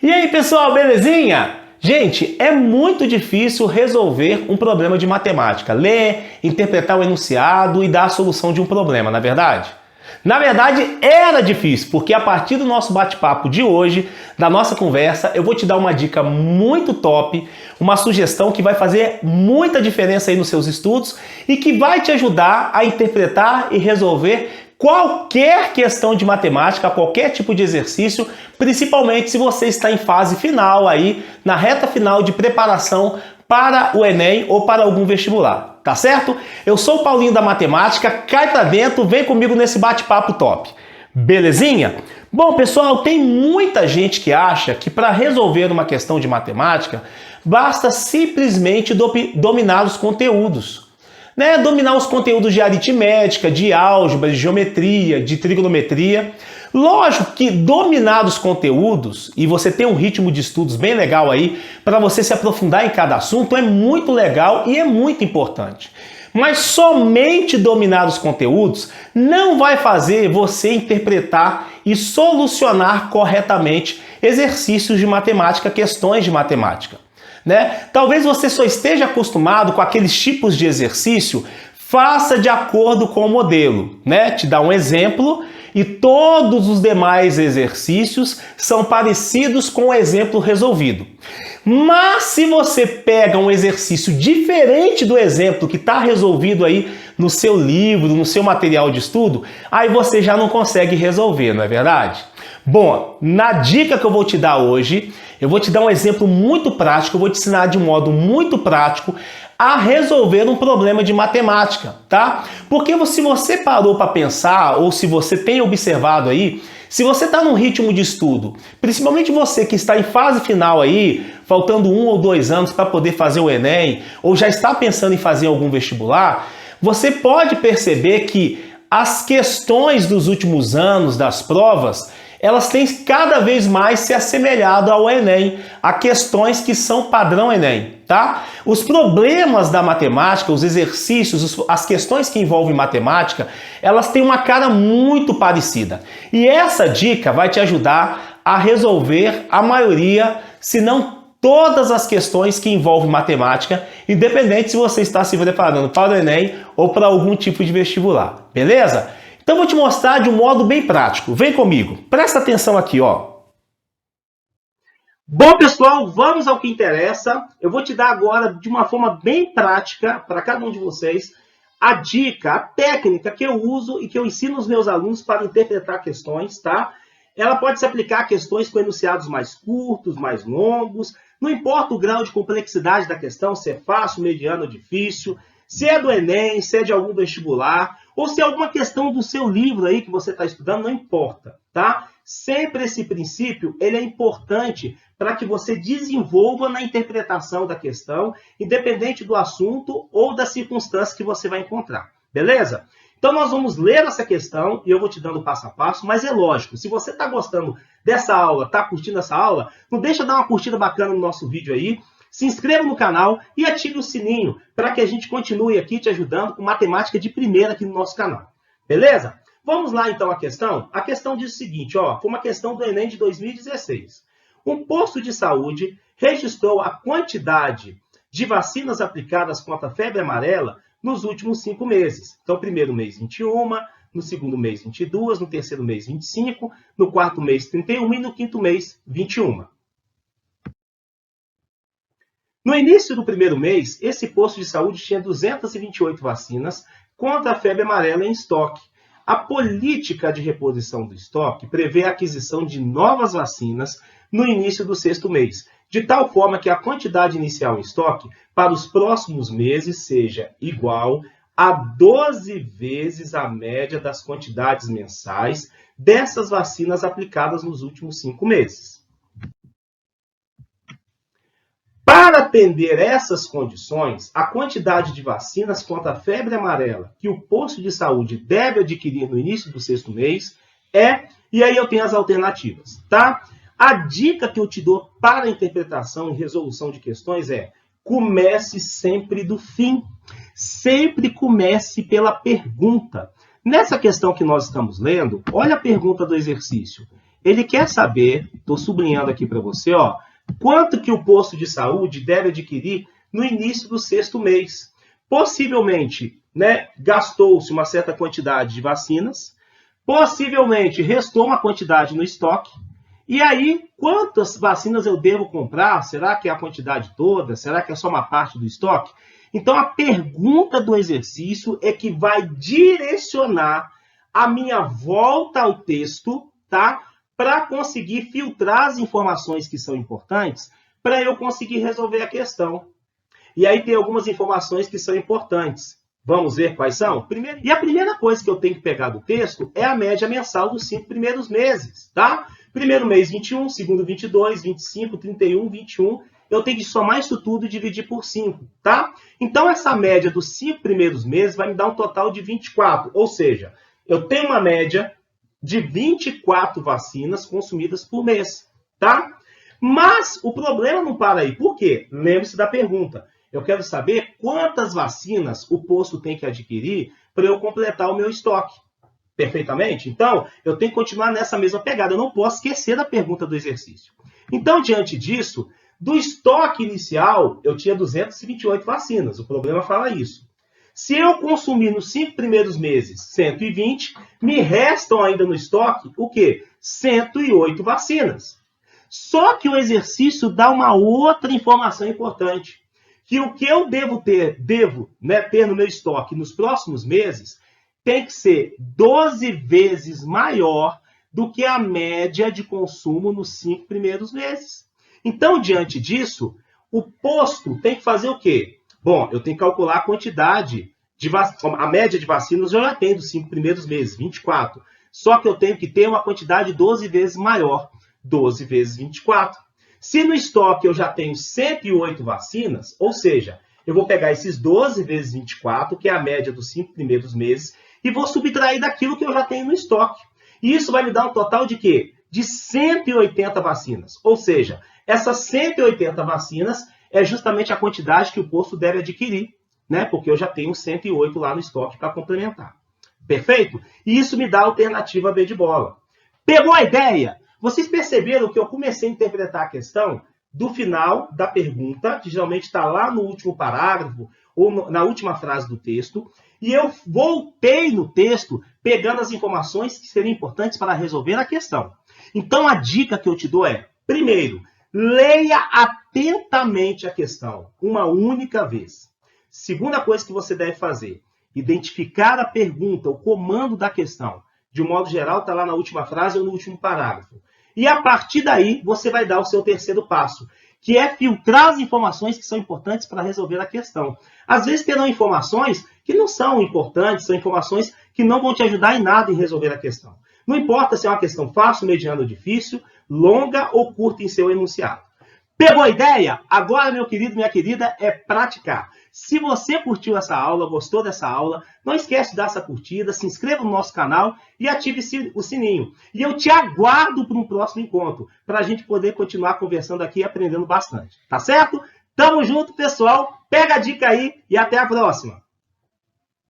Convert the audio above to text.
E aí, pessoal, belezinha? Gente, é muito difícil resolver um problema de matemática. Ler, interpretar o enunciado e dar a solução de um problema, não é verdade? Na verdade, era difícil, porque a partir do nosso bate-papo de hoje, da nossa conversa, eu vou te dar uma dica muito top, uma sugestão que vai fazer muita diferença aí nos seus estudos e que vai te ajudar a interpretar e resolver qualquer questão de matemática, qualquer tipo de exercício, principalmente se você está em fase final aí, na reta final de preparação para o Enem ou para algum vestibular, tá certo? Eu sou o Paulinho da Matemática, cai pra dentro, vem comigo nesse bate-papo top. Belezinha? Bom, pessoal, tem muita gente que acha que para resolver uma questão de matemática, basta simplesmente dominar os conteúdos. Dominar os conteúdos de aritmética, de álgebra, de geometria, de trigonometria. Lógico que dominar os conteúdos e você ter um ritmo de estudos bem legal aí para você se aprofundar em cada assunto é muito legal e é muito importante. Mas somente dominar os conteúdos não vai fazer você interpretar e solucionar corretamente exercícios de matemática, questões de matemática. Talvez você só esteja acostumado com aqueles tipos de exercício, faça de acordo com o modelo, Te dá um exemplo e todos os demais exercícios são parecidos com o exemplo resolvido. Mas se você pega um exercício diferente do exemplo que está resolvido aí no seu livro, no seu material de estudo, aí você já não consegue resolver, não é verdade? Bom, na dica que eu vou te dar hoje, eu vou te dar um exemplo muito prático, eu vou te ensinar de um modo muito prático a resolver um problema de matemática, tá? Porque se você parou para pensar, ou se você tem observado aí, se você está num ritmo de estudo, principalmente você que está em fase final aí, faltando 1 ou 2 anos para poder fazer o Enem, ou já está pensando em fazer algum vestibular, você pode perceber que as questões dos últimos anos das provas, elas têm cada vez mais se assemelhado ao Enem, a questões que são padrão Enem, tá? Os problemas da matemática, os exercícios, as questões que envolvem matemática, elas têm uma cara muito parecida. E essa dica vai te ajudar a resolver a maioria, se não todas as questões que envolvem matemática, independente se você está se preparando para o Enem ou para algum tipo de vestibular, beleza? Então vou te mostrar de um modo bem prático. Vem comigo. Presta atenção aqui, ó. Bom, pessoal, vamos ao que interessa. Eu vou te dar agora, de uma forma bem prática, para cada um de vocês, a dica, a técnica que eu uso e que eu ensino os meus alunos para interpretar questões, tá? Ela pode se aplicar a questões com enunciados mais curtos, mais longos. Não importa o grau de complexidade da questão, se é fácil, mediano ou difícil. Se é do Enem, se é de algum vestibular, ou se é alguma questão do seu livro aí que você está estudando, não importa, tá? Sempre esse princípio, ele é importante para que você desenvolva na interpretação da questão, independente do assunto ou da circunstância que você vai encontrar, beleza? Então nós vamos ler essa questão e eu vou te dando passo a passo, mas é lógico, se você está gostando dessa aula, está curtindo essa aula, não deixa de dar uma curtida bacana no nosso vídeo aí, se inscreva no canal e ative o sininho para que a gente continue aqui te ajudando com matemática de primeira aqui no nosso canal. Beleza? Vamos lá então à questão. A questão diz o seguinte, ó, foi uma questão do Enem de 2016. Um posto de saúde registrou a quantidade de vacinas aplicadas contra a febre amarela nos últimos 5 meses. Então, primeiro mês 21, no segundo mês 22, no terceiro mês 25, no quarto mês 31 e no quinto mês 21. No início do primeiro mês, esse posto de saúde tinha 228 vacinas contra a febre amarela em estoque. A política de reposição do estoque prevê a aquisição de novas vacinas no início do 6º mês, de tal forma que a quantidade inicial em estoque para os próximos meses seja igual a 12 vezes a média das quantidades mensais dessas vacinas aplicadas nos últimos 5 meses. Para atender essas condições, a quantidade de vacinas contra a febre amarela que o posto de saúde deve adquirir no início do 6º mês é, e aí eu tenho as alternativas, tá? A dica que eu te dou para a interpretação e resolução de questões é: comece sempre do fim. Sempre comece pela pergunta. Nessa questão que nós estamos lendo, olha a pergunta do exercício. Ele quer saber, estou sublinhando aqui para você, ó, quanto que o posto de saúde deve adquirir no início do 6º mês. Possivelmente, né, gastou-se uma certa quantidade de vacinas, possivelmente restou uma quantidade no estoque, e aí, quantas vacinas eu devo comprar? Será que é a quantidade toda? Será que é só uma parte do estoque? Então, a pergunta do exercício é que vai direcionar a minha volta ao texto, tá? Para conseguir filtrar as informações que são importantes, para eu conseguir resolver a questão. E aí tem algumas informações que são importantes. Vamos ver quais são? E a primeira coisa que eu tenho que pegar do texto é a média mensal dos 5 primeiros meses, tá? Primeiro mês 21, segundo 22, 25, 31, 21. Eu tenho que somar isso tudo e dividir por 5, tá? Então essa média dos 5 primeiros meses vai me dar um total de 24. Ou seja, eu tenho uma média de 24 vacinas consumidas por mês, tá? Mas o problema não para aí. Por quê? Lembre-se da pergunta. Eu quero saber quantas vacinas o posto tem que adquirir para eu completar o meu estoque. Perfeitamente? Então, eu tenho que continuar nessa mesma pegada. Eu não posso esquecer da pergunta do exercício. Então, diante disso, do estoque inicial, eu tinha 228 vacinas. O problema fala isso. Se eu consumir nos 5 primeiros meses 120, me restam ainda no estoque o quê? 108 vacinas. Só que o exercício dá uma outra informação importante. Que o que eu devo ter no meu estoque nos próximos meses tem que ser 12 vezes maior do que a média de consumo nos 5 primeiros meses. Então, diante disso, o posto tem que fazer o quê? Bom, eu tenho que calcular a quantidade, a média de vacinas eu já tenho dos 5 primeiros meses, 24. Só que eu tenho que ter uma quantidade 12 vezes maior, 12 vezes 24. Se no estoque eu já tenho 108 vacinas, ou seja, eu vou pegar esses 12 vezes 24, que é a média dos 5 primeiros meses, e vou subtrair daquilo que eu já tenho no estoque. E isso vai me dar um total de quê? De 180 vacinas. Ou seja, essas 180 vacinas é justamente a quantidade que o posto deve adquirir, né? Porque eu já tenho 108 lá no estoque para complementar. Perfeito? E isso me dá a alternativa B de bola. Pegou a ideia? Vocês perceberam que eu comecei a interpretar a questão do final da pergunta, que geralmente está lá no último parágrafo ou na última frase do texto, e eu voltei no texto pegando as informações que seriam importantes para resolver a questão. Então, a dica que eu te dou é, primeiro, leia atentamente a questão, uma única vez. Segunda coisa que você deve fazer, identificar a pergunta, o comando da questão. De um modo geral, está lá na última frase ou no último parágrafo. E a partir daí, você vai dar o seu terceiro passo, que é filtrar as informações que são importantes para resolver a questão. Às vezes terão informações que não são importantes, são informações que não vão te ajudar em nada em resolver a questão. Não importa se é uma questão fácil, mediana ou difícil, longa ou curta em seu enunciado. Pegou a ideia? Agora, meu querido, minha querida, é praticar. Se você curtiu essa aula, gostou dessa aula, não esquece de dar essa curtida, se inscreva no nosso canal e ative o sininho. E eu te aguardo para um próximo encontro, para a gente poder continuar conversando aqui e aprendendo bastante. Tá certo? Tamo junto, pessoal. Pega a dica aí e até a próxima.